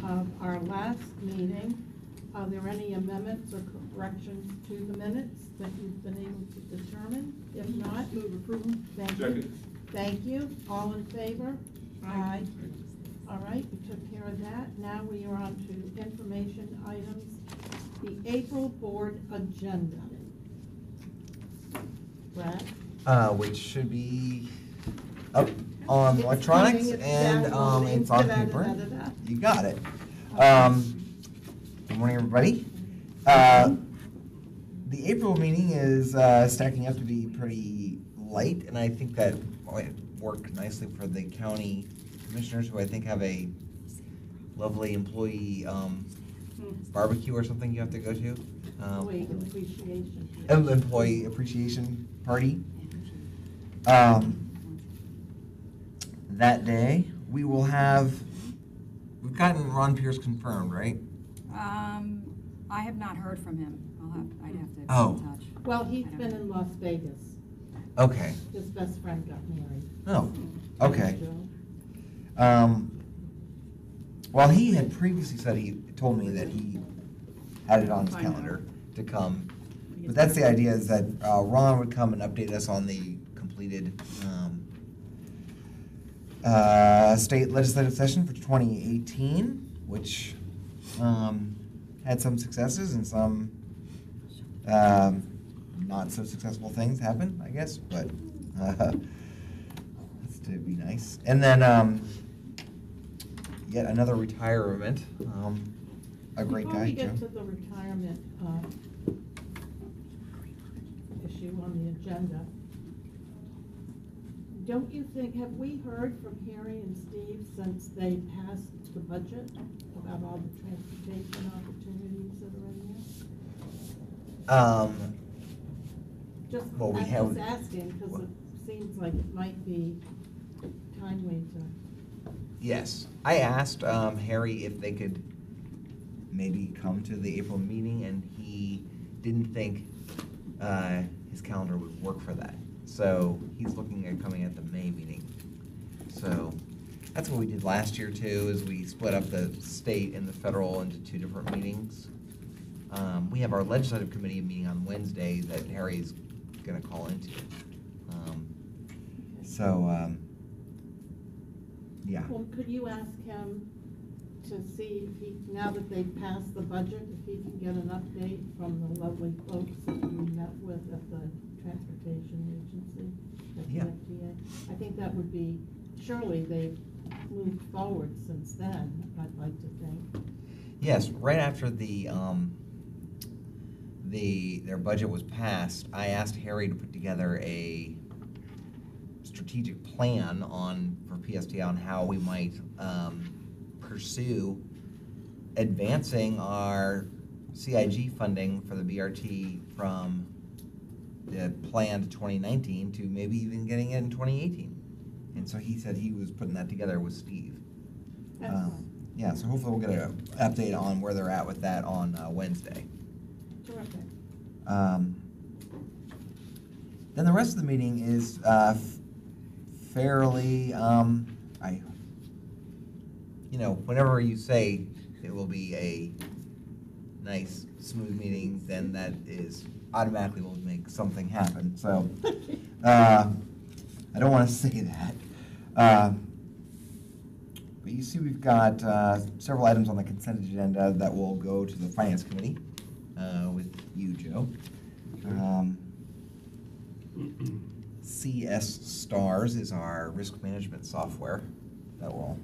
of our last meeting. Are there any amendments or corrections to the minutes that you've been able to determine? If not, move approval. Thank you. Thank you. All in favor? Aye. All right, we took care of that. Now we are on to information items. The April board agenda. Brad? Which should be up on It's electronics coming, it's and downloading, it's on paper. You got it. Good morning, everybody. The April meeting is stacking up to be pretty light, and I think that might work nicely for the county commissioners, who I think have a lovely employee barbecue or something you have to go to. Employee appreciation. Employee appreciation party. That day, we will have, we've gotten Ron Pierce confirmed, right? I have not heard from him. I'd have to get in touch. Well, he's been in Las Vegas. Okay. His best friend got married. Oh, okay. Well, he had previously said, he told me that he had it on his calendar to come. But that's the idea, is that Ron would come and update us on the completed state legislative session for 2018, which had some successes and some not so successful things happen, I guess, but that's to be nice. And then yet another retirement. A great guy, Joe. Before we get to the retirement issue on the agenda, don't you think, have we heard from Harry and Steve since they passed the budget about all the transportation opportunities that are in there? Just, well, I'm just asking, because it seems like it might be timely to. Yes, I asked Harry if they could maybe come to the April meeting, and he didn't think his calendar would work for that. So he's looking at coming at the May meeting. So that's what we did last year too, is we split up the state and the federal into two different meetings. We have our legislative committee meeting on Wednesday that Harry's going to call into. Yeah. Well, could you ask him to see if he, now that they've passed the budget, if he can get an update from the lovely folks that we met with at the Transportation Agency, at the PSTA? I think that would be, surely they've moved forward since then, I'd like to think. Yes, right after their budget was passed, I asked Harry to put together a strategic plan for PSTA on how we might pursue advancing our CIG funding for the BRT from the planned 2019 to maybe even getting it in 2018. And so he said he was putting that together with Steve. Yeah, so hopefully we'll get an update on where they're at with that on Wednesday. Terrific. Then the rest of the meeting is fairly, whenever you say it will be a nice, smooth meeting, then that is automatically will make something happen. So I don't want to say that. But you see we've got several items on the consent agenda that will go to the Finance Committee with you, Joe. CS Stars is our risk management software that will,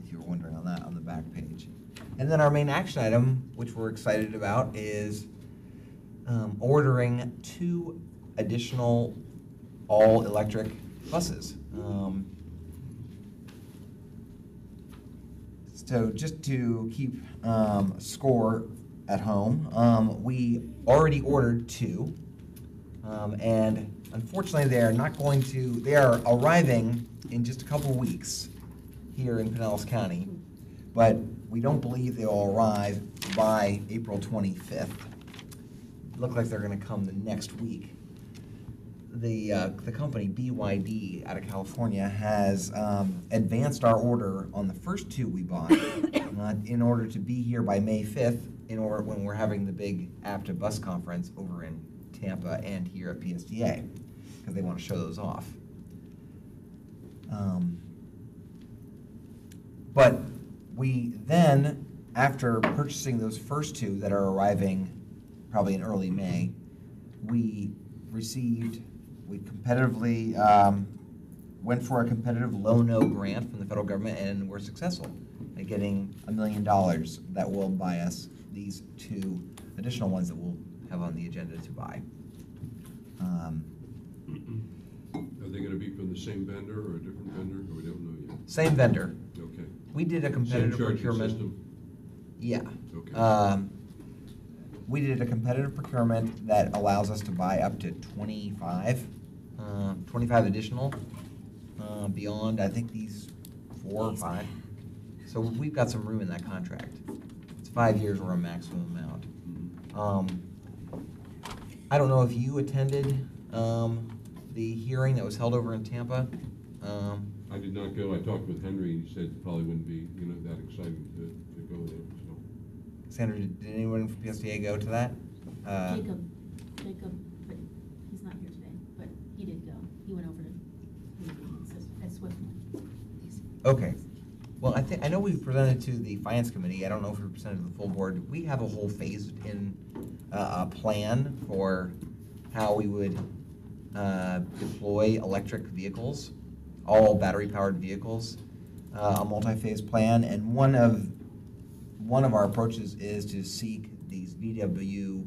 if you were wondering on that, on the back page. And then our main action item, which we're excited about, is ordering 2 additional all-electric buses. So just to keep score at home, we already ordered 2, and unfortunately they are arriving in just a couple weeks here in Pinellas County, but we don't believe they will arrive by April 25th. Look like they're going to come the next week. the company BYD out of California has advanced our order on the first 2 we bought in order to be here by May 5th when we're having the big APTA bus conference over in Tampa and here at PSTA, because they want to show those off. But we then, after purchasing those first 2 that are arriving probably in early May, we competitively went for a competitive low-no grant from the federal government, and we're successful at getting $1 million that will buy us these 2 additional ones that we'll have on the agenda to buy. Are they going to be from the same vendor or a different vendor, or we don't know yet? Same vendor. Okay. We did a competitive Same charging procurement. system? Yeah. Okay. We did a competitive procurement that allows us to buy up to 25 additional, beyond, I think, these 4 or 5. So we've got some room in that contract. It's 5 years or a maximum amount. I don't know if you attended the hearing that was held over in Tampa. I did not go. I talked with Henry, and he said it probably wouldn't be, that exciting to go there, so. Sandra, did anyone from PSTA go to that? Jacob, but he's not here today, but he did go. He went over to at Swiftmore. Okay. Well, I know we presented to the Finance Committee. I don't know if we presented to the full board. We have a whole phased-in plan for how we would deploy electric vehicles, all battery-powered vehicles, a multi-phase plan, and one of our approaches is to seek these VW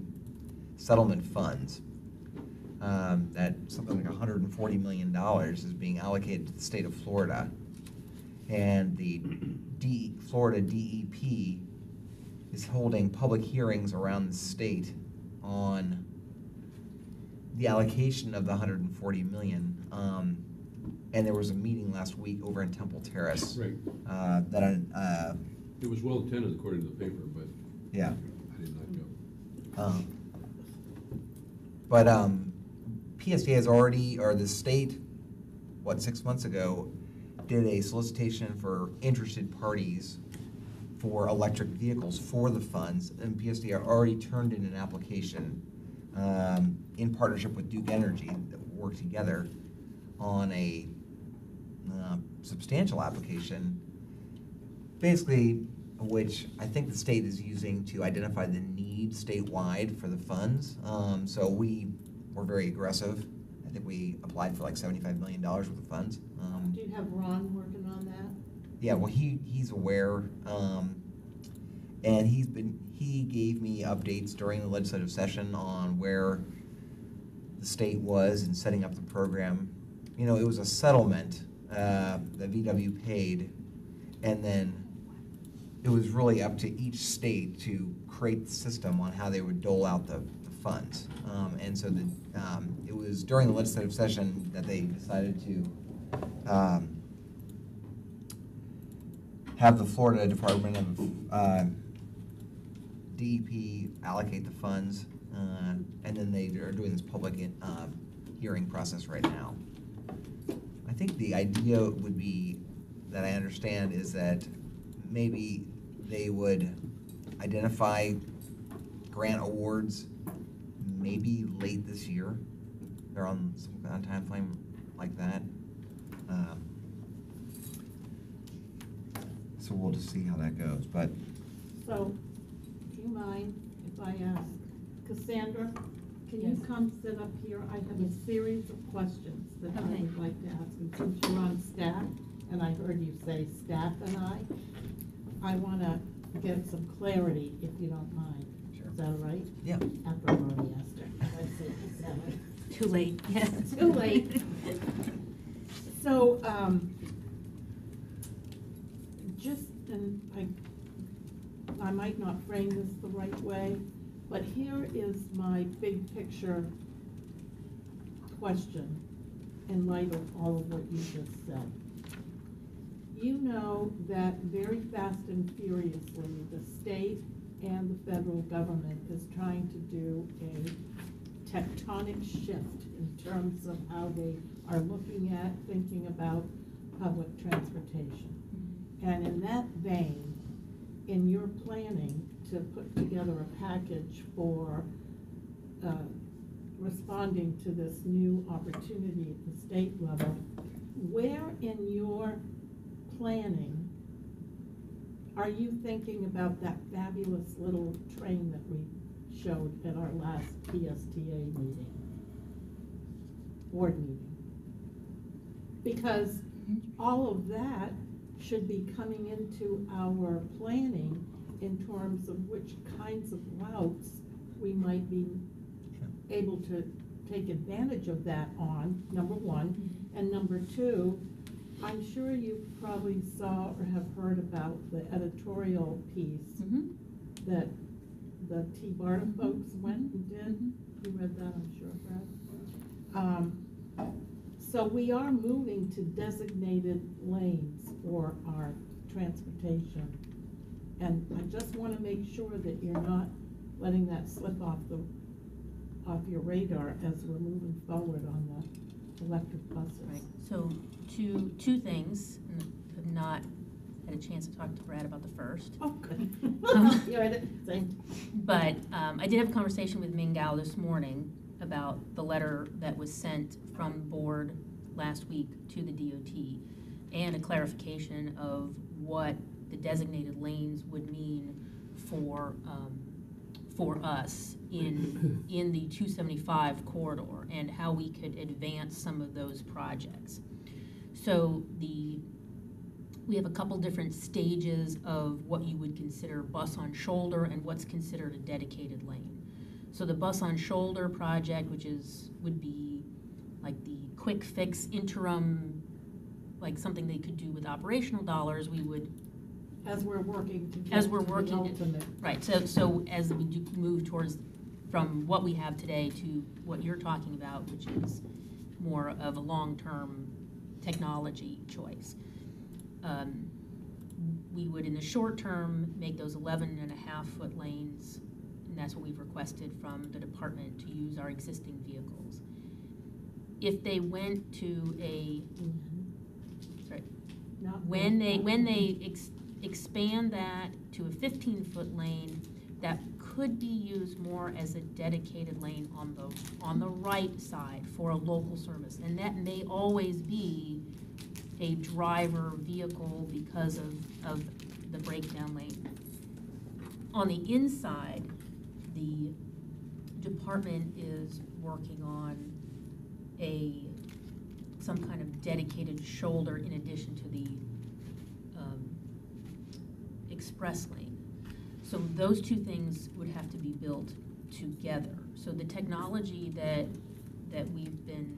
settlement funds. That something like $140 million is being allocated to the state of Florida, and the Florida DEP is holding public hearings around the state on the allocation of the $140 million. And there was a meeting last week over in Temple Terrace. Right. It was well attended according to the paper, but yeah. I did not go. But PSTA has already, or the state, 6 months ago, did a solicitation for interested parties for electric vehicles for the funds, and PSTA already turned in an application in partnership with Duke Energy that worked together on a substantial application, basically, which I think the state is using to identify the need statewide for the funds. So we were very aggressive. I think we applied for like $75 million worth of funds. Do you have Ron working on that? Yeah, well, he's aware, and he gave me updates during the legislative session on where the state was in setting up the program. It was a settlement that VW paid, and then it was really up to each state to create the system on how they would dole out the funds. And so it was during the legislative session that they decided to have the Florida Department of DEP allocate the funds, and then they are doing this public hearing process right now. I think the idea would be, that I understand, is that maybe they would identify grant awards maybe late this year. They're on some kind of time frame like that. So we'll just see how that goes. But So, do you mind if I ask Cassandra, can you Yes. come sit up here? I have a series of questions that I Okay. would like to ask. And since you're on staff, and I heard you say staff and I want to get some clarity, if you don't mind. Sure. Is that all right? yeah. After I've already asked her. I say Cassandra. Too late. Too late. So, and I might not frame this the right way, but here is my big picture question in light of all of what you just said. You know that very fast and furiously, the state and the federal government is trying to do a tectonic shift in terms of how they are looking at, thinking about public transportation. And in that vein, in your planning to put together a package for responding to this new opportunity at the state level, where in your planning are you thinking about that fabulous little train that we showed at our last PSTA meeting, board meeting? Because all of that should be coming into our planning in terms of which kinds of routes we might be able to take advantage of that on, number one. And number two, I'm sure you probably saw or have heard about the editorial piece that the T-BARTA folks went and did. You read that, I'm sure, Brad. So we are moving to designated lanes for our transportation. And I just want to make sure that you're not letting that slip off your radar as we're moving forward on the electric buses. Right, so two things, and I've not had a chance to talk to Brad about the first. Oh, good. You're at it, same. But I did have a conversation with Ming Gao this morning about the letter that was sent from the board last week to the DOT and a clarification of what the designated lanes would mean for us in the 275 corridor and how we could advance some of those projects. So we have a couple different stages of what you would consider bus on shoulder and what's considered a dedicated lane. So the bus on shoulder project, which would be like the quick fix interim, like something they could do with operational dollars, we would, As we're working to get as we're to the working, ultimate. right, so as we do move towards, from what we have today to what you're talking about, which is more of a long-term technology choice. We would, in the short term, make those 11.5-foot lanes, and that's what we've requested from the department to use our existing vehicles. If they went to a, sorry, when they expand that to a 15-foot lane, that could be used more as a dedicated lane on the right side for a local service, and that may always be a driver vehicle because of the breakdown lane. On the inside, the department is working on some kind of dedicated shoulder in addition to the express lane. So those two things would have to be built together. So the technology that we've been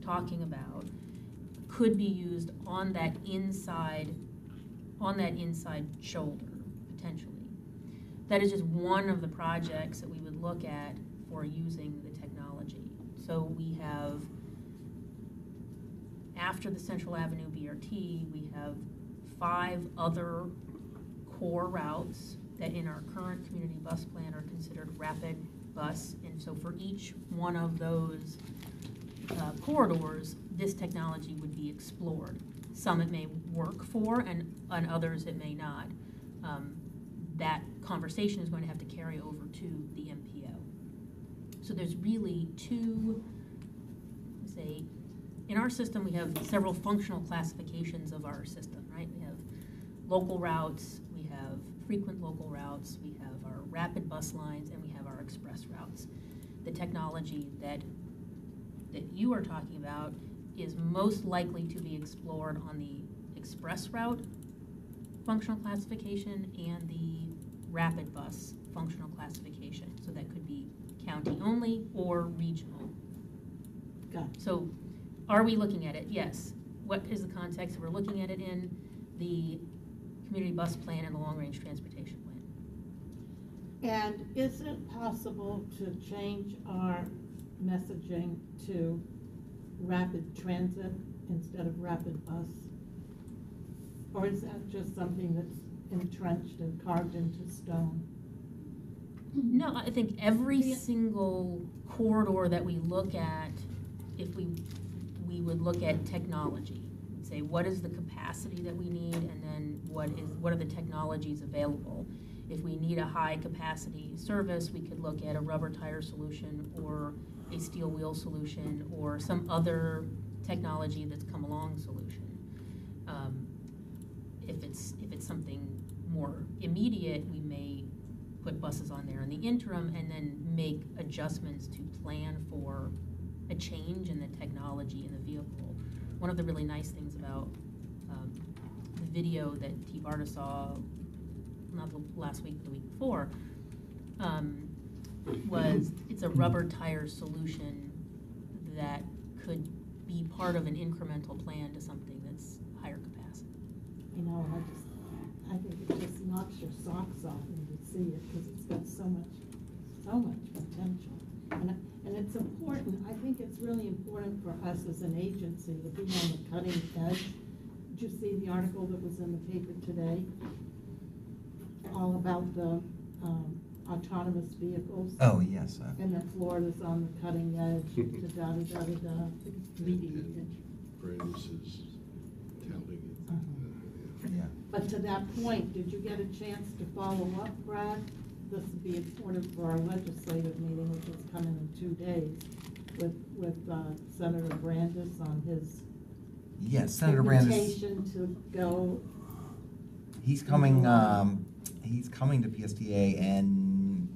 talking about could be used on that inside shoulder, potentially. That is just one of the projects that we would look at for using the technology. So we have, after the Central Avenue BRT, we have 5 other core routes that in our current community bus plan are considered rapid bus. And so for each one of those corridors, this technology would be explored. Some it may work for, and on others it may not. That conversation is going to have to carry over to the MPO. So there's really two, say, in our system we have several functional classifications of our system, right? We have local routes, we have frequent local routes, we have our rapid bus lines, and we have our express routes. The technology that you are talking about is most likely to be explored on the express route functional classification and the rapid bus functional classification. So that could be county only or regional. Got it. So are we looking at it? Yes. What is the context? We're looking at it in the community bus plan and the long-range transportation plan. And is it possible to change our messaging to rapid transit instead of rapid bus? Or is that just something that's entrenched and carved into stone? No, I think every single corridor that we look at, if we would look at technology. Say, what is the capacity that we need, and then what are the technologies available? If we need a high capacity service, we could look at a rubber tire solution or a steel wheel solution or some other technology that's come along solution. If it's something more immediate, we may put buses on there in the interim and then make adjustments to plan for a change in the technology in the vehicle. One of the really nice things about the video that T-Barta saw, not the last week, but the week before, was it's a rubber tire solution that could be part of an incremental plan to something that's higher capacity. You know, I think it just knocks your socks off when you see it, because it's got so much potential. And it's important, I think it's really important for us as an agency to be on the cutting edge. Did you see the article that was in the paper today? All about the autonomous vehicles? Oh, yes. And that Florida's on the cutting edge, da-da-da-da-da. Brandis is touting it. Yeah. But to that point, did you get a chance to follow up, Brad? This would be important for our legislative meeting, which is coming in 2 days, with Senator Brandis on his Yes, Senator Brandis. invitation to go. He's coming. He's coming to PSTA and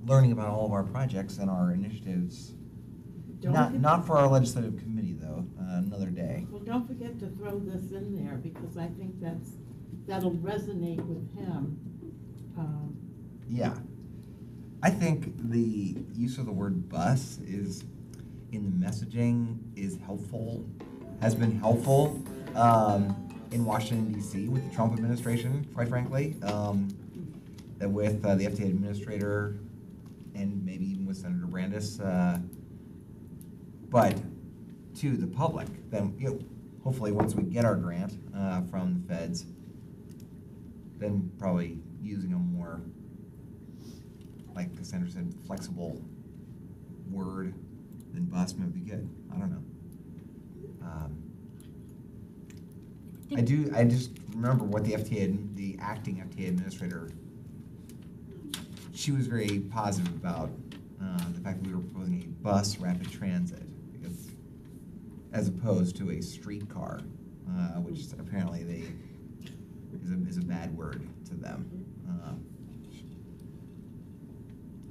learning about all of our projects and our initiatives. Not for our legislative committee though. Another day. Well, don't forget to throw this in there, because I think that'll resonate with him. Yeah, I think the use of the word bus is in the messaging is helpful. Has been helpful in Washington D.C. with the Trump administration, quite frankly. That with the FTA administrator and maybe even with Senator Brandis. But to the public, then hopefully once we get our grant from the feds, then probably using a more, like Cassandra said, flexible word than bus might be good. I don't know. I just remember what the acting FTA administrator, she was very positive about the fact that we were proposing a bus rapid transit, because as opposed to a streetcar, which apparently is a bad word to them.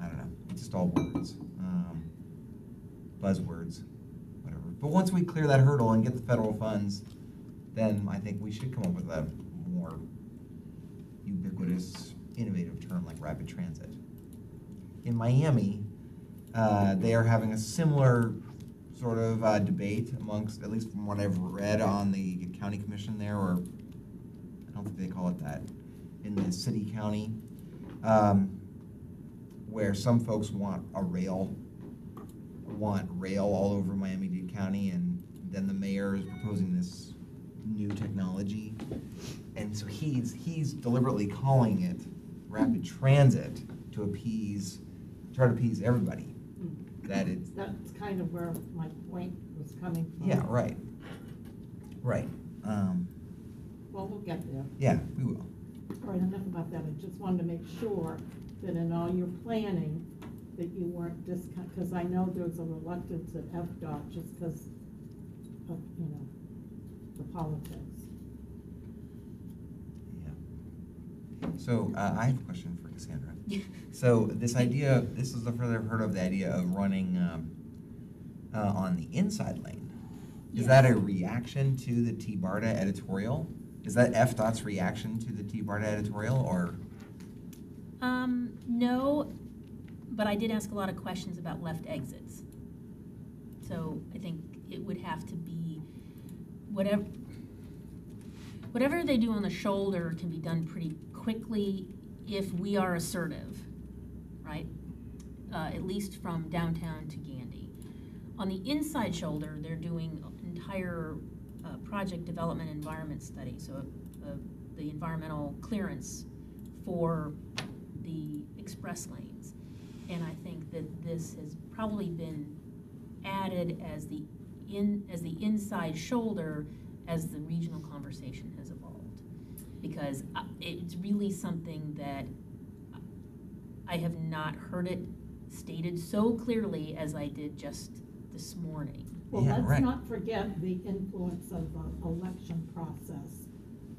I don't know. It's just all words, buzzwords, whatever. But once we clear that hurdle and get the federal funds, then I think we should come up with a more ubiquitous, innovative term like rapid transit. In Miami, they are having a similar sort of debate amongst, at least from what I've read on the county commission there, or I don't think they call it that, in the city county, where some folks want rail all over Miami-Dade County, and then the mayor is proposing this new technology, and so he's deliberately calling it rapid transit to try to appease everybody. That's kind of where my point was coming from. Yeah, right. Well, we'll get there. Yeah, we will. All right, enough about that. I just wanted to make sure that in all your planning, that you weren't because I know there's a reluctance at FDOT just because of, the politics. Yeah. So I have a question for Cassandra. So this is the further I've heard of the idea of running on the inside lane. Is that a reaction to the T-Barta editorial? Is that FDOT's reaction to the T-Barta editorial, or? No, but I did ask a lot of questions about left exits. So I think it would have to be whatever they do on the shoulder can be done pretty quickly if we are assertive, right? At least from downtown to Gandy. On the inside shoulder, they're doing entire project development environment study, so the environmental clearance for the express lanes. And I think that this has probably been added as the inside shoulder as the regional conversation has evolved. Because it's really something that I have not heard it stated so clearly as I did just this morning. Well, Yeah, let's right. not forget the influence of the election process.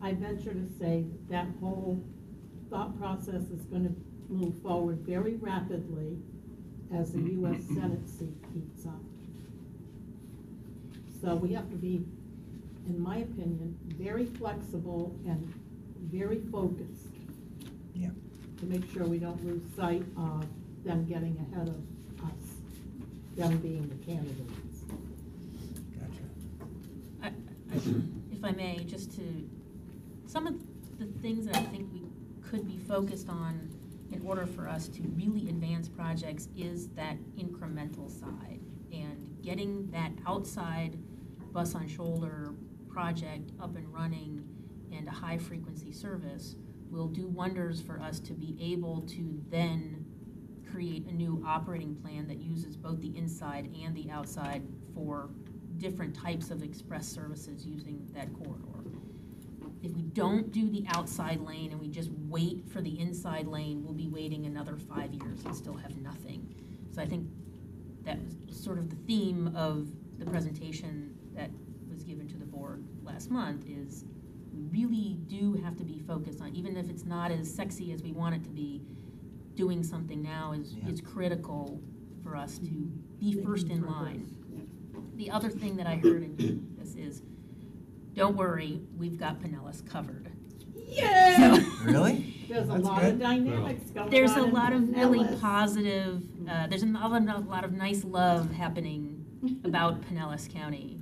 I venture to say that whole thought process is going to move forward very rapidly as the U.S. Senate seat heats up. So we have to be, in my opinion, very flexible and very focused Yeah. to make sure we don't lose sight of them getting ahead of us, them being the candidates. Gotcha. If I may, just to, some of the things that I think we could be focused on in order for us to really advance projects is that incremental side. And getting that outside bus on shoulder project up and running and a high frequency service will do wonders for us to be able to then create a new operating plan that uses both the inside and the outside for different types of express services using that corridor. If we don't do the outside lane and we just wait for the inside lane, we'll be waiting another 5 years and still have nothing. So I think that was sort of the theme of the presentation that was given to the board last month is we really do have to be focused on, even if it's not as sexy as we want it to be, doing something now is critical for us to be first in line. The other thing that I heard in this is, don't worry, we've got Pinellas covered. Yay! Really? There's a That's lot good. of dynamics going on. There's a in lot of really Pinellas. positive, there's a lot of nice love happening about Pinellas County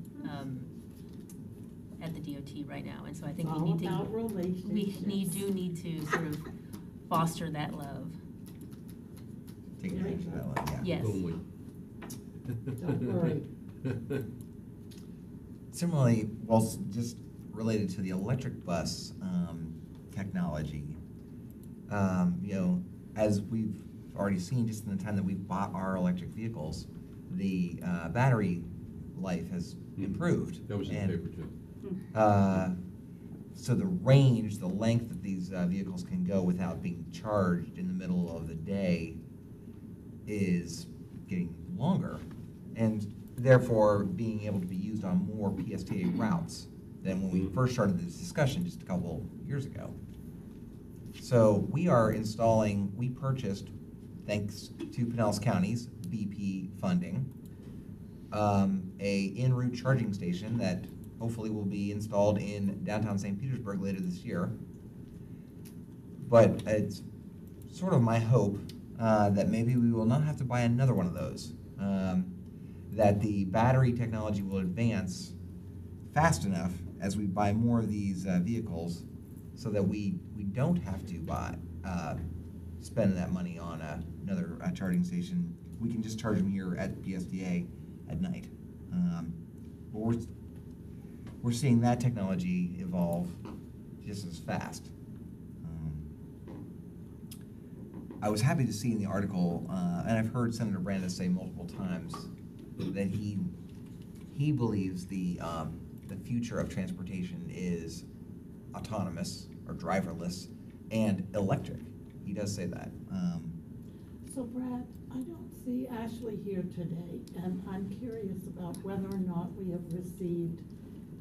at the DOT right now. And so I think It's we all need about to, relationships. do need to sort of foster that love. Take advantage of that one, yeah. Yes. Only. Don't worry. Similarly, well, just related to the electric bus technology, you know, as we've already seen just in the time that we've bought our electric vehicles, the battery life has improved. That was in the And, paper too. so the range, the length that these vehicles can go without being charged in the middle of the day is getting longer, and therefore being able to be used on more PSTA routes than when we first started this discussion just a couple years ago. So we purchased, thanks to Pinellas County's BP funding, a en route charging station that hopefully will be installed in downtown St. Petersburg later this year. But it's sort of my hope that maybe we will not have to buy another one of those. That the battery technology will advance fast enough as we buy more of these vehicles so that we don't have to spend that money on another charging station. We can just charge them here at PSTA at night. But we're seeing that technology evolve just as fast. I was happy to see in the article, and I've heard Senator Brandis say multiple times that he believes the future of transportation is autonomous or driverless and electric. He does say that. So Brad, I don't see Ashley here today, and I'm curious about whether or not we have received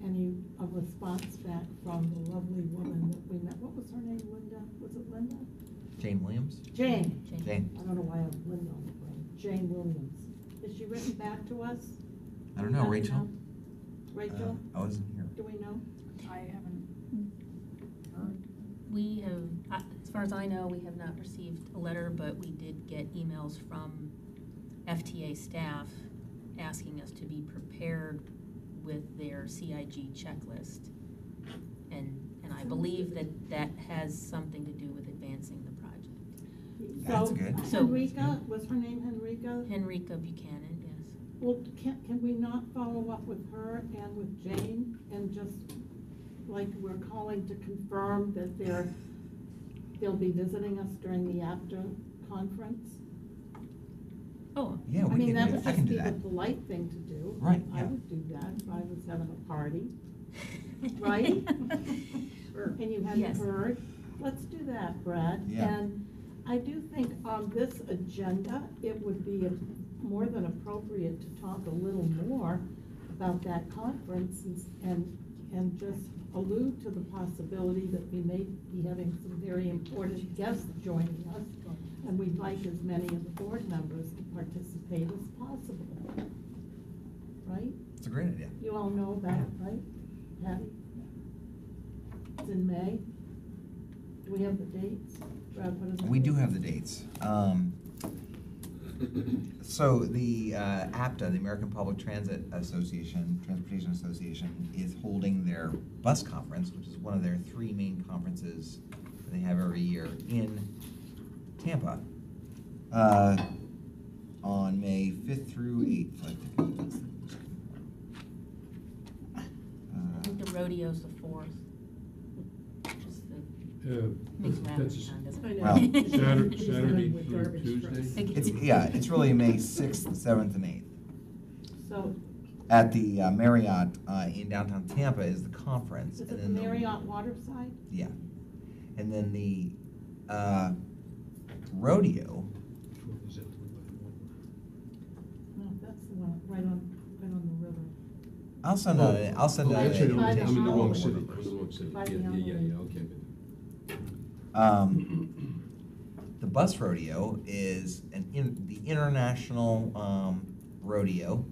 any response back from the lovely woman that we met. What was her name, Linda? Was it Linda? Jane Williams? Jane. Jane. I don't know why I have Linda on the brain. Jane Williams. Has she written back to us? I don't know, Do we Rachel? know? Rachel, I wasn't here. do we know? I haven't heard. We have, as far as I know, we have not received a letter, but we did get emails from FTA staff asking us to be prepared with their CIG checklist. And I believe that has something to do with advancing the project. That's So, good. So- Henrika, was her name Henrika? Henrika Buchanan, yes. Well, can we not follow up with her and with Jane and just, like, we're calling to confirm that they're they'll be visiting us during the after conference? Oh, Yeah, I we mean, can that do would that. I just can be do the that. polite thing to do. Right, I yeah. would do that if I was having a party. Right? And you hadn't Yes. heard. Let's do that, Brad. Yeah. And I do think on this agenda, it would be more than appropriate to talk a little more about that conference and just allude to the possibility that we may be having some very important guests joining us. And we'd like as many of the board members to participate as possible. Right? It's a great idea. You all know about it, right, Patty? It's in May. Do we have the dates? Brad, what is it? We do have the dates. So the APTA, the American Public Transportation Association, is holding their bus conference, which is one of their 3 main conferences that they have every year in Tampa, on May 5th through 8th, I think it is. I think the rodeo's the 4th. Just the, makes That's rabbit time, doesn't it? Well- Saturday through Tuesday? It's really May 6th, 7th, and 8th. So, At the Marriott in downtown Tampa is the conference. is and it the then Marriott Waterside? Yeah. And then the rodeo, No, that's the one right on the river. I'll send out, I'll send out. Actually, By I'm the in the wrong Howard. city, I'm in the wrong city. By the Yeah, Howard. okay. The bus rodeo is the international rodeo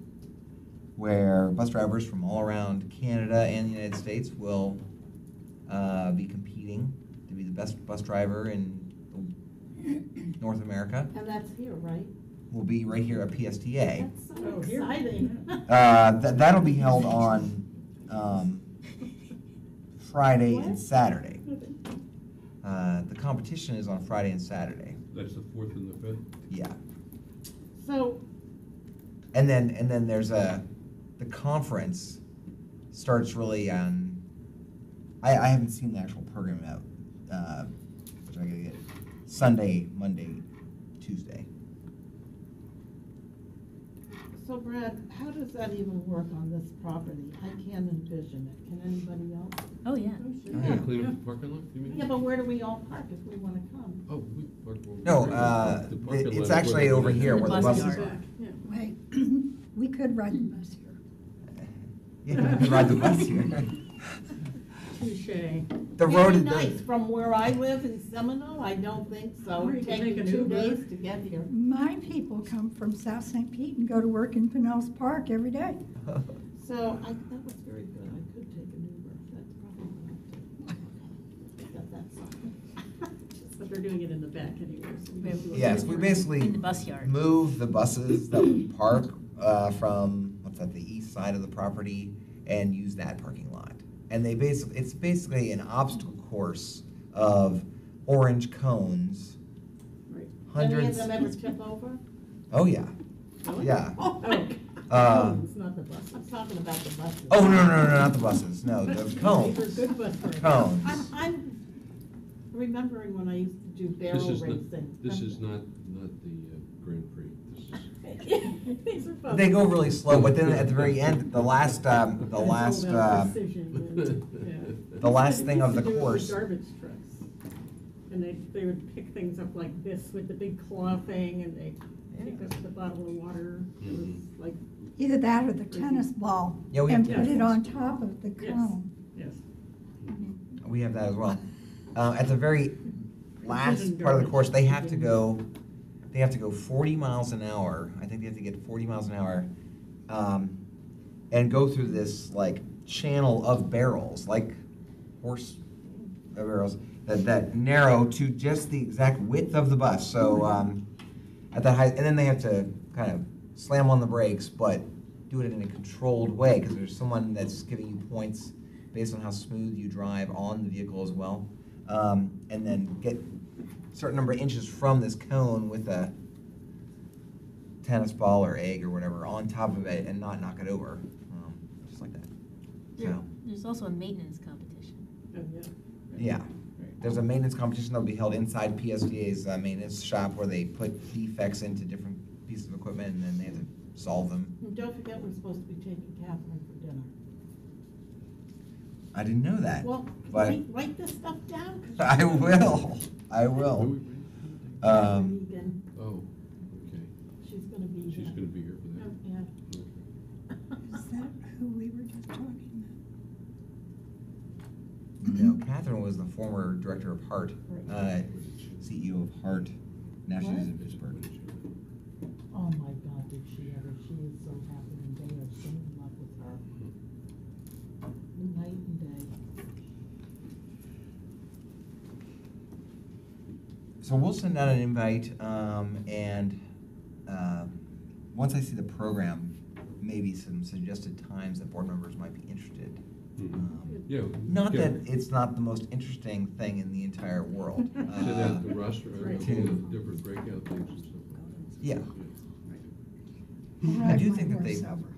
where bus drivers from all around Canada and the United States will be competing to be the best bus driver in North America. And that's here, right? Will be right here at PSTA. That's so exciting. That'll be held on Friday and What? Saturday. The competition is on Friday and Saturday. That's the 4th and the 5th? Yeah. So, And then there's the conference starts really on, I haven't seen the actual program out, which I gotta get, Sunday, Monday, Tuesday. so Brad, how does that even work on this property? I can't envision it. Can anybody else? Oh, yeah. Yeah, clean up the parking lot, you mean? Yeah, but where do we all park if we wanna come? Oh, we park over. No, The parking it's lot actually where over here where the bus buses yard. are. Wait, we could ride the bus here. Yeah, you can ride the bus here. Touche. The road Very is nice. From where I live in Seminole, I don't think so. Or you It'd can take take me an 2 Uber. days to get here. My people come from South St. Pete and go to work in Pinellas Park every day. So that was very good. I could take an Uber. That's probably what I'll do. Got that sign. But they're doing it in the back anyway, so we don't do it. Yes, we basically In the bus yard. move the buses that we park from, what's that, the east side of the property, and use that parking lot. And it's basically an obstacle course of orange cones, Right. hundreds. Any of them ever tip over? Oh, yeah, Really? yeah. Oh, It's not the bus. I'm talking about the buses. Oh, no, not the buses, no, the These are cones, good bus drivers. cones. I'm remembering when I used to do barrel This is not, racing. this is not the Grand Prix, this is. These are fun. They go really slow, but then at the very end, the last It's all about precision and, the last thing of the They used to do it with course. garbage trucks. And they would pick things up like this with the big claw thing, and they pick up the bottle of water. It was like, Either that or the tennis ball. Yeah, we And have put tennis. it on top of the Yes. cone. yes. We have that as well. At the very last Precision part of the garbage. course, they have to go 40 miles an hour. I think they have to get 40 miles an hour, and go through this like channel of barrels, like horse barrels that narrow to just the exact width of the bus. So at that height, and then they have to kind of slam on the brakes, but do it in a controlled way because there's someone that's giving you points based on how smooth you drive on the vehicle as well, and then get a certain number of inches from this cone with a tennis ball or egg or whatever on top of it and not knock it over, just like that. Yeah. So, There's also a maintenance competition. Oh, yeah. yeah. Right. there's a maintenance competition that'll be held inside PSDA's maintenance shop where they put defects into different pieces of equipment and then they have to solve them. And don't forget, we're supposed to be taking Catherine for dinner. I didn't know that. Well, but write this stuff down. 'cause I she's gonna be- will. I Who will. we bring? Um, Vegan. Oh, okay. She's gonna be She's here. gonna be here for that. Yeah. Is that who we were just talking no, Catherine was the former director of Hart, Right. CEO of Hart. Now she's in What? Pittsburgh. Oh my God, did she ever, she is so happy and they are so in love with her. Night and day. So we'll send out an invite, and once I see the program, maybe some suggested times that board members might be interested. Yeah. Not yeah. that it's not the most interesting thing in the entire world. Send out the roster, Right. all the different breakout things and stuff like that. Yeah. about. I do think that they, Horse over.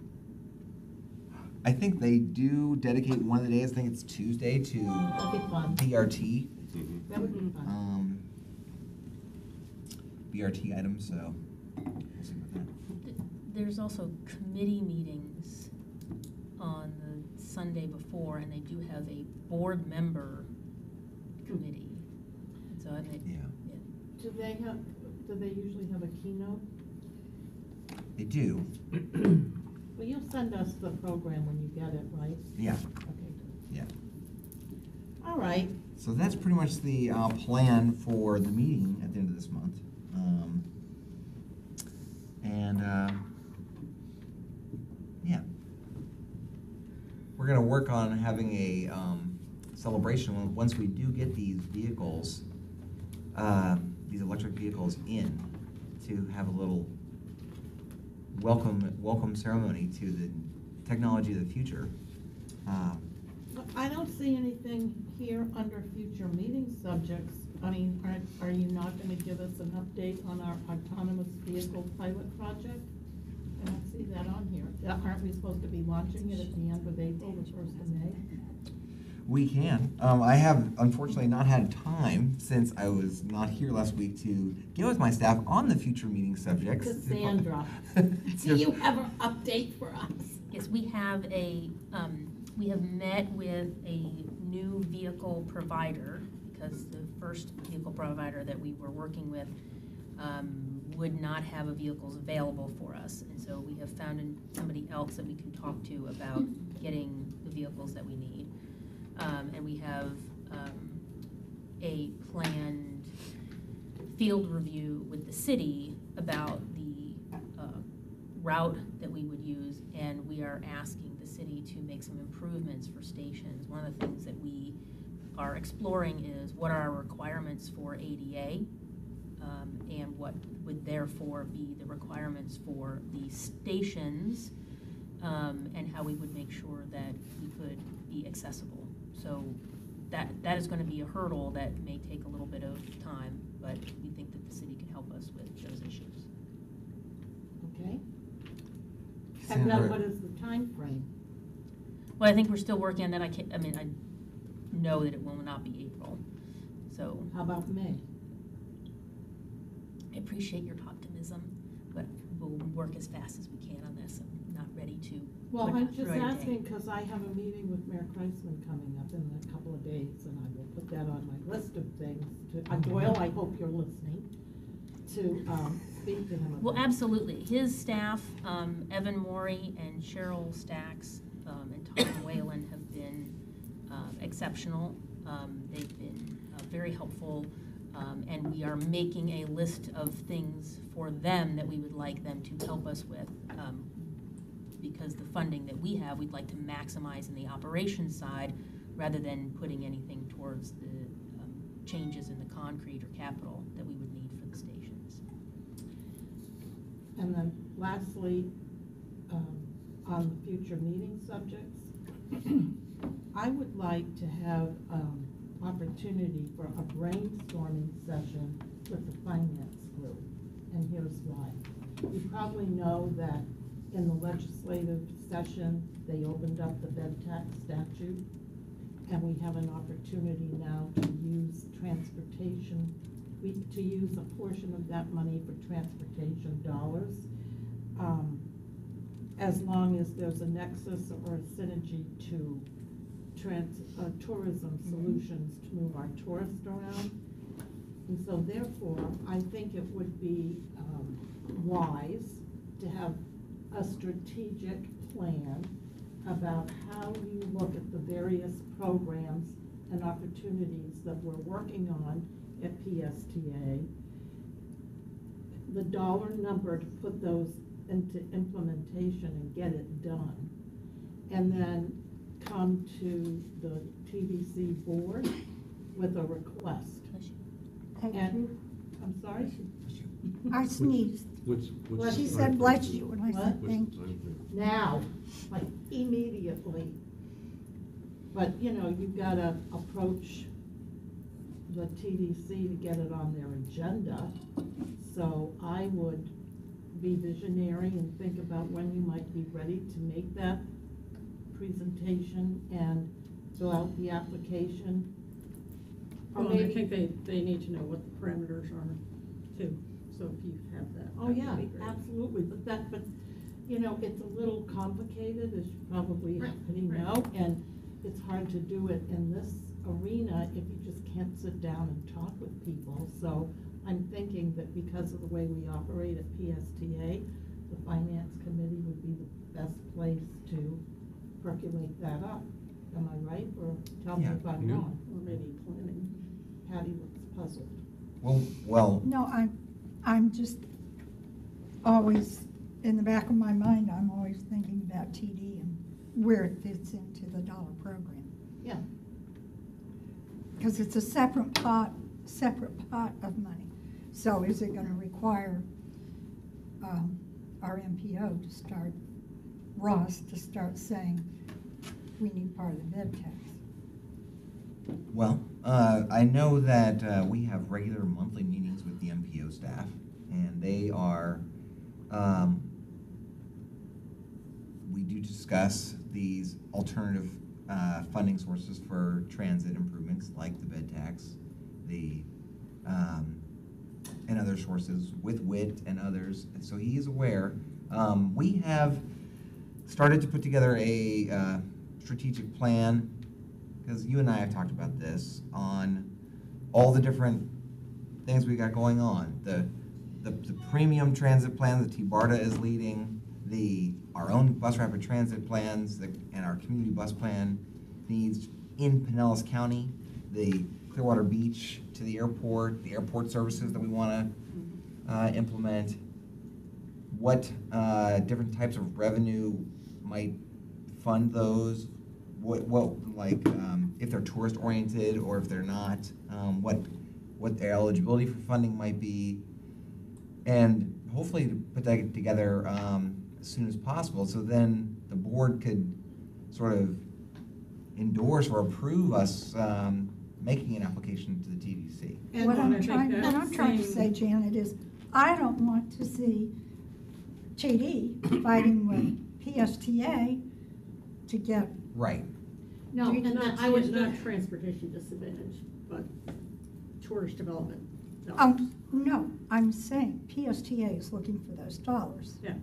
I think they do dedicate one of the days, I think it's Tuesday, to That'd be fun. BRT, Mhm. That would be fun. BRT items, so we'll see about that. There's also committee meetings on the Sunday before, and they do have a board member committee. So I think, Yeah. Do they usually have a keynote? They do, Well, you'll send us the program when you get it, right? yeah, Okay, good. yeah. All right. So that's pretty much the plan for the meeting at the end of this month. Yeah. We're gonna work on having a celebration once we do get these vehicles, these electric vehicles in, to have a little welcome ceremony to the technology of the future. I don't see anything here under future meeting subjects. I mean, are you not gonna give us an update on our autonomous vehicle pilot project? I don't see that on here. Aren't we supposed to be launching it at the end of April, the 1st of May? We can. I have unfortunately not had time, since I was not here last week, to get with my staff on the future meeting subjects. Cassandra, do you have an update for us? yes, we have met with a new vehicle provider, because the first vehicle provider that we were working with would not have a vehicles available for us. And so we have found somebody else that we can talk to about getting the vehicles that we need. And we have a planned field review with the city about the route that we would use, and we are asking the city to make some improvements for stations. One of the things that we are exploring is what are our requirements for ADA, and what would therefore be the requirements for the stations, and how we would make sure that we could be accessible. So that is going to be a hurdle that may take a little bit of time, but we think that the city can help us with those issues. Okay. And then what is the time frame? Well, I think we're still working on that. I know that it will not be April, so How about May? I appreciate your optimism, but we'll work as fast as we can on this. I'm not ready to. Well, put I'm it just right away. asking because I have a meeting with Mayor Kreisman coming up in a couple of days, and I will put that on my list of things to, Doyle, I hope you're listening, to speak to him about. Well, absolutely. His staff, Evan Morey and Cheryl Stacks, and Tom Whalen have been exceptional. They've been very helpful, and we are making a list of things for them that we would like them to help us with. Because the funding that we have, we'd like to maximize in the operations side rather than putting anything towards the changes in the concrete or capital that we would need for the stations. And then lastly, on the future meeting subjects, I would like to have opportunity for a brainstorming session with the finance group, and here's why. You probably know that in the legislative session, they opened up the bed tax statute, and we have an opportunity now to use transportation, to use a portion of that money for transportation dollars. As long as there's a nexus or a synergy to tourism solutions to move our tourists around. And so therefore, I think it would be wise to have a strategic plan about how you look at the various programs and opportunities that we're working on at PSTA, the dollar number to put those into implementation and get it done, and then come to the TBC board with a request. Thank And, you. I'm sorry? I sneezed. What's She the said, time bless frame? you, and I What? said, What's the thank you. time frame? Now, like immediately. But, you know, you've got to approach the TDC to get it on their agenda. So I would be visionary and think about when you might be ready to make that presentation and fill out the application. Or Well, I maybe- think they need to know what the parameters are too, so if you have that. Oh, that would yeah, be great. absolutely, but, you know, it's a little complicated, as you probably Right, already right. know, and it's hard to do it in this arena if you just can't sit down and talk with people. So I'm thinking that because of the way we operate at PSTA, the finance committee would be the best place to percolate that up. Am I right, or tell me Yeah. if I'm Yeah. wrong? Or maybe planning. Patty looks puzzled. Well, No, I'm just always, in the back of my mind, I'm always thinking about TD and where it fits into the dollar program. Yeah, Because it's a separate pot of money. So is it gonna require, our MPO to start, Ross, to start saying, we need part of the bed tax? well, I know that we have regular monthly meetings with the MPO staff, and they are, we do discuss these alternative funding sources for transit improvements, like the bed tax, and other sources with WIT and others. And so he is aware. We have started to put together a strategic plan, because you and I have talked about this, on all the different things we got going on. The premium transit plan that T-BARTA is leading, our own bus rapid transit plans, and our community bus plan needs in Pinellas County, the Clearwater Beach to the airport services that we want to implement, what different types of revenue might fund those, if they're tourist oriented or if they're not, what their eligibility for funding might be, and hopefully to put that together as soon as possible, so then the board could sort of endorse or approve us making an application to the TDC. And What I I'm think trying, that what I'm trying to say, same- Janet, is I don't want to see TD fighting with PSTA to get, Right. no, and Not, I was not transportation disadvantage, but tourist development. No. no, I'm saying PSTA is looking for those dollars. Yeah,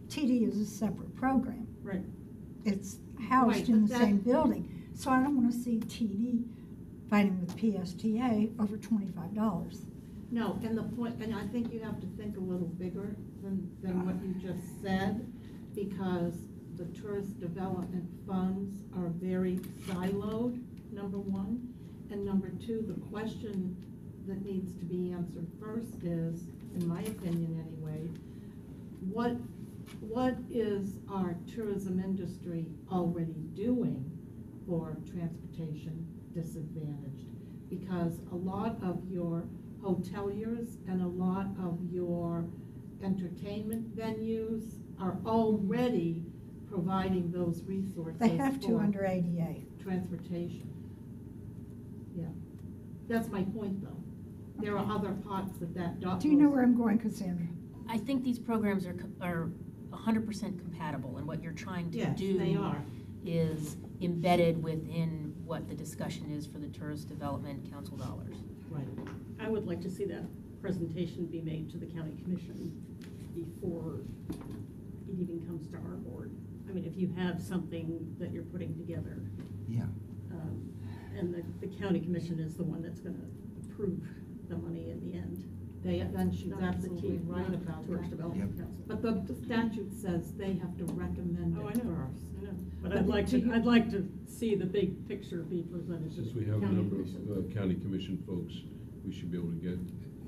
TD is a separate program. right. It's housed Right, in but the that- same building. So I don't want to see TD fighting with PSTA over $25. No, and the point, and I think you have to think a little bigger than what you just said, because the tourist development funds are very siloed, number one. And number two, the question that needs to be answered first is, in my opinion anyway, what is our tourism industry already doing for transportation disadvantaged? Because a lot of your hoteliers and a lot of your entertainment venues are already providing those resources They have to for under ADA. transportation. Yeah, that's my point though. There are other pots that Do you know where I'm going, Cassandra? I think these programs are 100% compatible, and what you're trying to Yes, do they are. is embedded within what the discussion is for the Tourist Development Council dollars. Right. I would like to see that presentation be made to the county commission before it even comes to our board. I mean, if you have something that you're putting together, Yeah. and the county commission is the one that's gonna approve the money in the end. Then she's Not the absolutely T- right not about Tourist that. Development Yep. Council. But the statute says they have to recommend Oh, I it know, first. I know, but But I'd like to see the big picture be presented to Since the we have a county number commission. of county commission folks, we should be able to get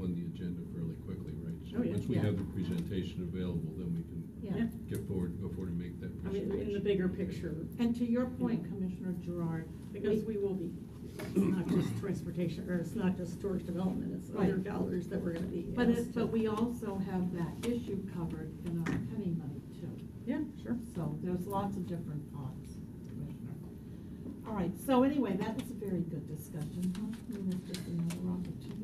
on the agenda fairly quickly, right? So Oh, yeah. once we Yeah. have the presentation available, then we can Yeah. go forward and make that I mean, presentation. in the bigger picture, And to your point, Commissioner Gerard, because we will be, it's not just transportation, or it's not just tourist development, it's other Right. dollars that we're gonna be but asked to. we also have that issue covered in our penny money too. Yeah, sure. So there's lots of different pots, Commissioner. All right, so anyway, that was a very good discussion, huh? I mean, it's just another opportunity.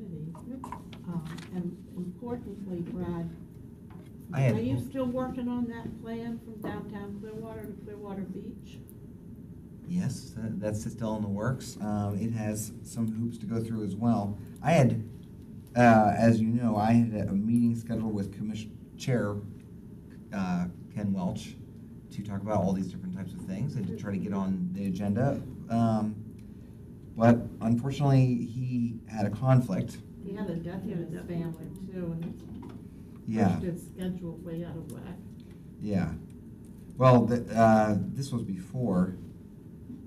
And importantly, Brad, I had- are you still working on that plan from downtown Clearwater to Clearwater Beach? Yes, that's still in the works. It has some hoops to go through as well. I had, as you know, I had a meeting scheduled with Chair Ken Welch to talk about all these different types of things and to try to get on the agenda. But unfortunately, he had a conflict. He had a death in his family too, and it's Yeah. pushed his schedule way out of whack. Yeah. Well, this was before,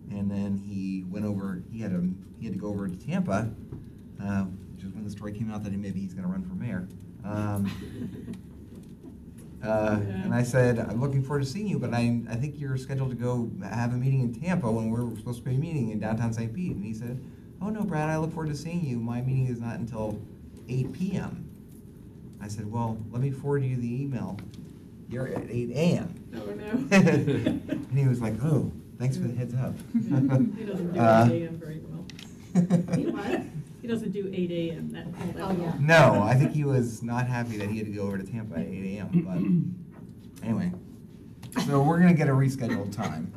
and then he went over. He had to go over to Tampa, which is when the story came out that maybe he's going to run for mayor. And I said, I'm looking forward to seeing you, but I think you're scheduled to go have a meeting in Tampa when we're supposed to be meeting in downtown St. Pete. And he said, oh no, Brad, I look forward to seeing you. My meeting is not until 8 p.m. I said, well, let me forward you the email. You're at 8 a.m. Oh, no. And he was like, oh, thanks for the heads up. He doesn't do 8 a.m. very well. He what? He doesn't do 8 a.m. that Oh, well. yeah. No, I think he was not happy that he had to go over to Tampa at 8 a.m. But anyway, so we're going to get a rescheduled time.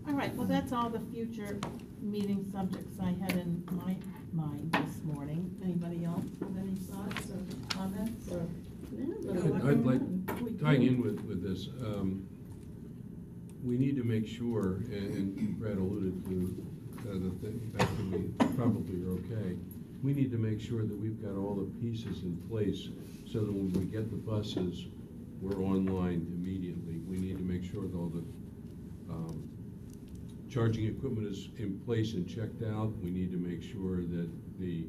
All right, well, that's all the future meeting subjects I had in my mind this morning. Anybody else have any thoughts or comments or? Yeah, there's a lot I'd going like, on. tying in with this, we need to make sure, and Brad alluded to the thing, that we probably are okay. We need to make sure that we've got all the pieces in place so that when we get the buses, we're online immediately. We need to make sure that all the charging equipment is in place and checked out. We need to make sure that the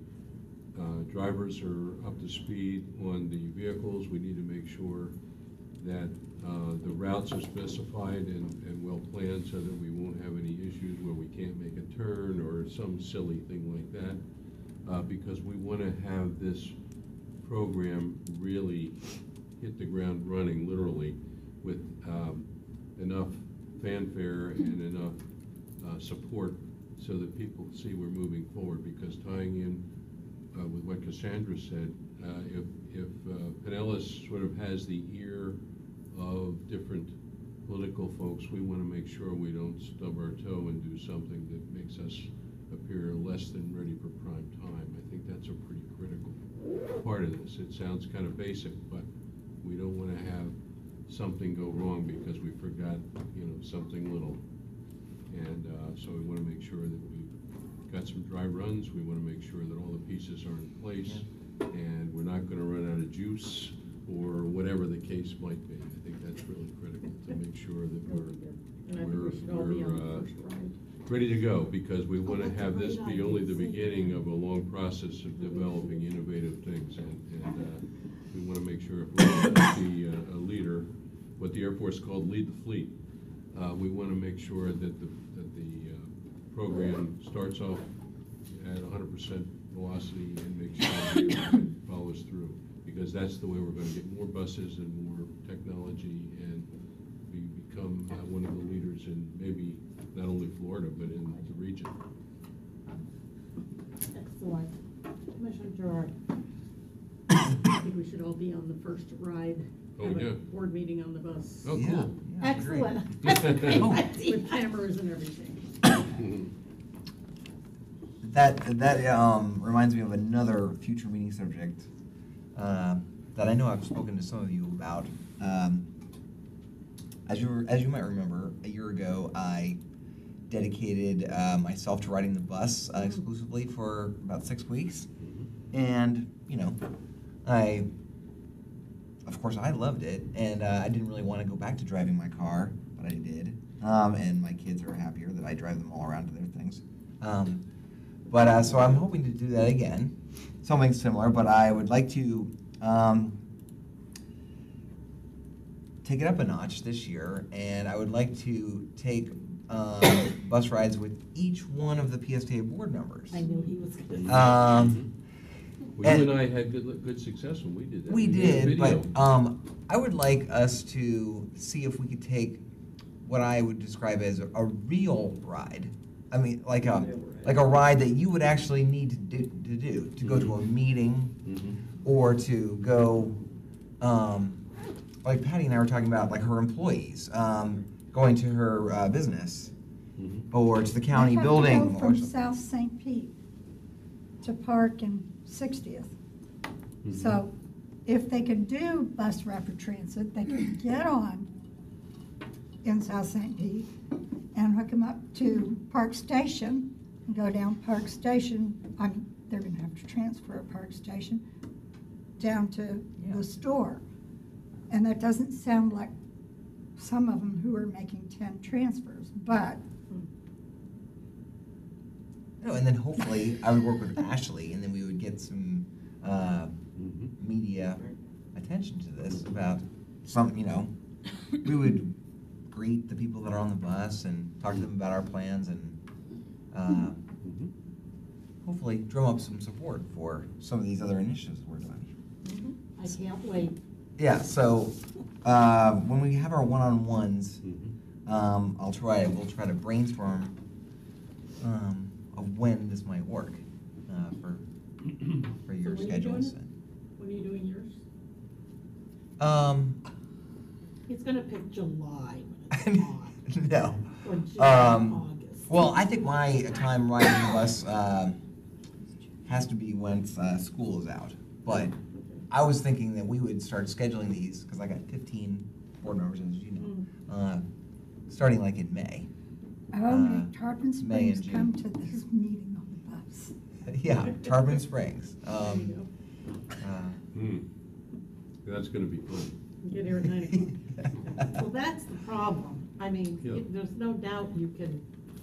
drivers are up to speed on the vehicles. We need to make sure that the routes are specified and well planned so that we won't have any issues where we can't make a turn or some silly thing like that. Because we want to have this program really hit the ground running, literally, with enough fanfare and enough support so that people see we're moving forward. Because tying in with what Cassandra said, if Pinellas sort of has the ear of different political folks, we want to make sure we don't stub our toe and do something that makes us appear less than ready for prime time. I think that's a pretty critical part of this. It sounds kind of basic, but we don't want to have something go wrong because we forgot, something little. And so we want to make sure that we've got some dry runs. We want to make sure that all the pieces are in place, and we're not going to run out of juice or whatever the case might be. I think that's really critical to make sure that Really good. And I think we should all be on the first ride. ready to go, because we want to that's a have this great be only the idea. beginning of a long process of developing innovative things. And we want to make sure if we're going to be a leader, what the Air Force called lead the fleet, we want to make sure that the program starts off at 100% velocity and make sure it follows through, because that's the way we're going to get more buses and more technology, and we become one of the leaders in maybe not only Florida, but in the region. Excellent. Commissioner Gerard. I think we should all be on the first ride. Oh, Have a yeah. board meeting on the bus. Oh, Yeah, cool. yeah, great. Excellent. With cameras and everything. That reminds me of another future meeting subject that I know I've spoken to some of you about. As you might remember, a year ago, I dedicated myself to riding the bus exclusively for about 6 weeks. And, of course, I loved it, and I didn't really want to go back to driving my car, but I did. And my kids are happier that I drive them all around to their things. So I'm hoping to do that again, something similar, but I would like to take it up a notch this year, and I would like to take bus rides with each one of the PSTA board members. I knew he was going to say. Well, you and I had good success when we did that. We had a did, but video. I would like us to see if we could take what I would describe as a real ride. I mean, like a ride that you would actually need to go to a meeting, or to go, like Patty and I were talking about, like her employees, going to her business, or to the county building. I have to go from or something. South St. Pete to park in 60th. So if they could do bus rapid transit, they could get on in South St. Pete and hook them up to Park Station and go down Park Station. They're going to have to transfer at Park Station down to the store. And that doesn't sound like some of them who are making 10 transfers, but And then hopefully I would work with Ashley, and then we would get some media attention to this about some, we would greet the people that are on the bus and talk to them about our plans, and hopefully drum up some support for some of these other initiatives we're doing. I can't wait. Yeah, so when we have our one-on-ones, we'll try to brainstorm of when this might work for your when are you schedules. doing When are you doing yours? Um, He's gonna pick July when it's hot. no. Or June, August. Well, I think my time riding the bus has to be when school is out. But I was thinking that we would start scheduling these, because I got 15 board members, as you know, starting like in May. make Tarpon May and Springs June. come to this meeting on the bus. Yeah, Tarpon Springs. There you That's gonna be fun. go. Get here at 9 o'clock. Well, that's the problem. I mean, Yeah. there's no doubt you can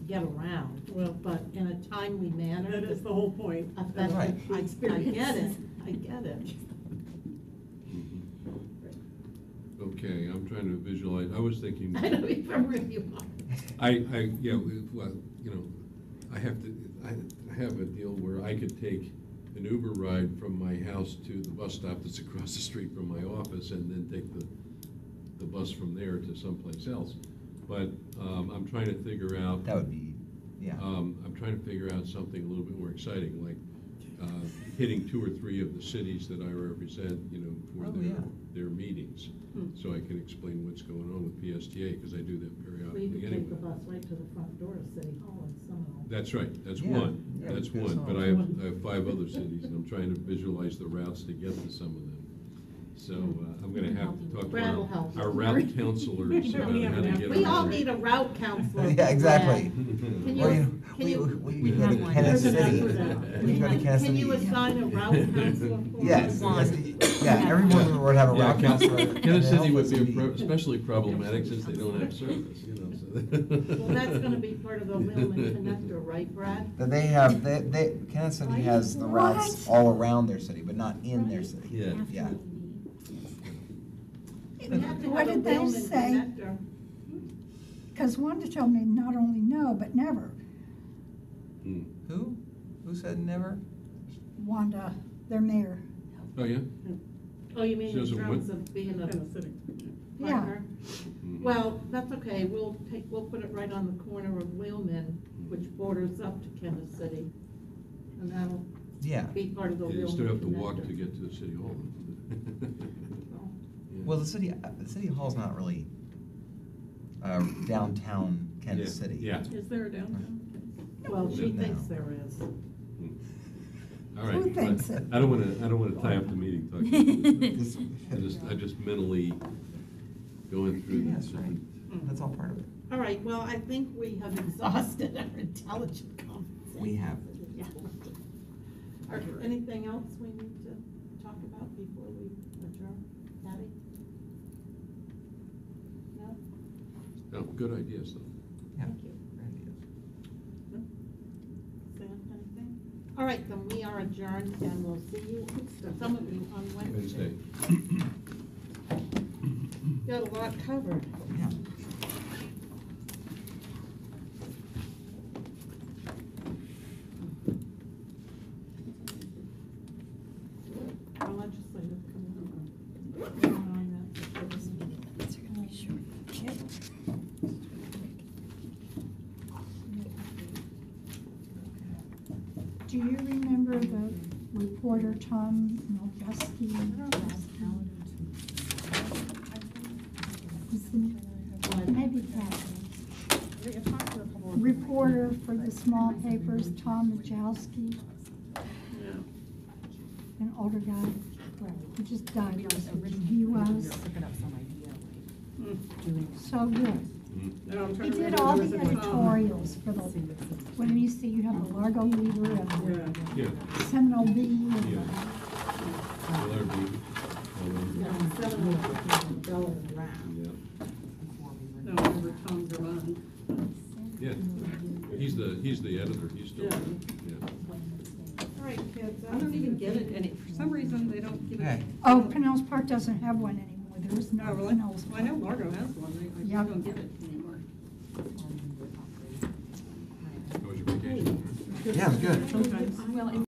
get around, but in a timely manner. That is the whole point. That's Right. I get it, I get it. Okay, I'm trying to visualize, I was thinking. I don't even really want. Well, I have a deal where I could take an Uber ride from my house to the bus stop that's across the street from my office, and then take the bus from there to someplace else. But I'm trying to figure out. That would be, yeah. I'm trying to figure out something a little bit more exciting, like hitting 2 or 3 of the cities that I represent, for their meetings. So I can explain what's going on with PSTA, because I do that We periodically could anyway. take the bus right to the front door of City Hall in Seminole. That's right, that's Yeah, one, yeah, that's there's one, but some. I have 5 other cities, and I'm trying to visualize the routes to get to some of them. So I'm gonna have to talk Brad will to help. our route counselors We about don't how to have get We all around. need a route counselor. Yeah, exactly. Can Well, you, can we you, go to have one. Kansas There's enough City. for that. We go to Kansas can City. you assign a route counselor for Yes, us? yeah, everyone would have a Yeah, route counselor. Kansas City and would be help us especially problematic since they don't have service, so. Well, that's gonna be part of the Wheelman connector, right, Brad? That Kansas City has the routes What? all around their city, but not in their city. Yeah. Yeah. We have to What have a did they Wheelman say? connector. Because Wanda told me not only no, but never. Who? Who said never? Wanda, their mayor. Oh, yeah? Oh, you mean She in doesn't terms win? of being a Kansas City. Yeah. partner? Well, that's okay, we'll put it right on the corner of Wheelman, which borders up to Kansas City. And that'll Yeah. be part of the Wheelman You still have to walk connector. to get to the city hall. Well, Yeah. Well, the city hall's not really downtown Kansas Yeah, City. Yeah. Is there a downtown? Well, she No. thinks there is. All right. Who thinks it? I don't wanna tie up the meeting talking. I just mentally going through Yeah, this. that's right. That's all part of it. All right, well, I think we have exhausted our intelligent conversation. We have. Yeah. Are there anything else we need to talk about before we adjourn? Patty? No? No, good ideas though. Yeah. Thank you. Great ideas. No? Sam, anything? All right, then we are adjourned and we'll see you, some of you on Wednesday. Wednesday. Got a lot covered. Yeah. Our legislative committee. On that. Do you remember the reporter Tom Milkowski? Maybe Kathy. Reporter for the small papers, Tom Majowski, Yeah. an older guy. He just died recently. He was so good. No, I'm He trying to did remember all there the was a Tom. editorials for the, when you see you have the Largo Leader and Yeah. Yeah. the Seminole Bee. and the- Yeah. Yeah, Seminole, Bell and Round. Yeah. No, I remember Tom Durand. Yeah. He's the editor. He's still, Yeah. yeah. All right, kids. I don't even get it any, for some reason, they don't give Okay. it. Oh, Pinellas Park doesn't have one anymore. There is no Oh, really? Pinellas Well, I know Park. Largo has one, I Yep. just don't get it anymore. How was your vacation? Yeah, it was good. Sometimes. Well,